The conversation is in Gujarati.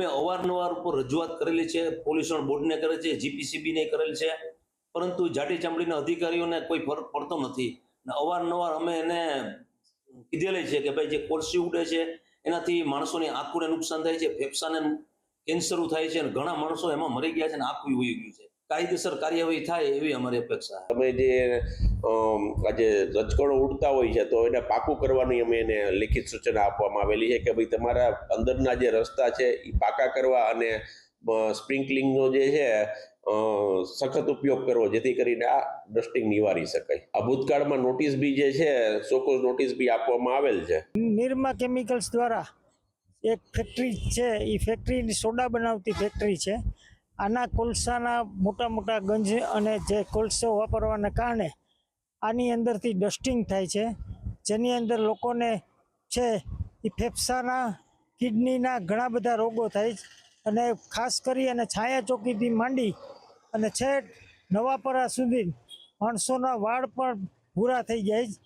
અમે અવારનવાર ઉપર રજૂઆત કરેલી છે, પોલ્યુશન બોર્ડને કરે છે, જીપીસીબીને કરેલ છે, પરંતુ જાડી ચામડીના અધિકારીઓને કોઈ ફરક પડતો નથી. ને અવારનવાર અમે એને કીધેલી છે કે ભાઈ જે કોલસી ઉડે છે એનાથી માણસોની આંખોને નુકસાન થાય છે, ફેફસાને કેન્સર થાય છે, અને ઘણા માણસો એમાં મરી ગયા છે અને આંખું વહી ગયું છે. કાયદેસર કાર્યવાહી થાય એવી અમારી અપેક્ષા. તમે જે આજે રજકણો ઉડતા હોય છે તો એને પાકું કરવાની અમે એને લિખિત સૂચના આપવામાં આવેલી છે કે ભાઈ તમારા અંદરના જે રસ્તા છે એ પાકા કરવા અને સ્પ્રિંકલિંગનો જે છે સખત ઉપયોગ કરવો, જેથી કરીને આ ડસ્ટિંગ નિવારી શકાય. આ ભૂતકાળમાં નોટિસ બી જે છે ચોક્કસ નોટિસ બી આપવામાં આવેલ છે. નિરમા કેમિકલ્સ દ્વારા એક ફેક્ટરી છે, એ ફેક્ટરી સોડા બનાવતી ફેક્ટરી છે. આના કોલસાના મોટા મોટા ગંજ અને જે કોલસો વાપરવાના કારણે આની અંદરથી ડસ્ટિંગ થાય છે, જેની અંદર લોકોને છે એ ફેફસાના, કિડનીના ઘણા બધા રોગો થાય છે. અને ખાસ કરી અને છાયા ચોકીથી માંડી અને છેક નવાપરા સુધી માણસોના વાળ પણ ભૂરા થઈ જાય છે.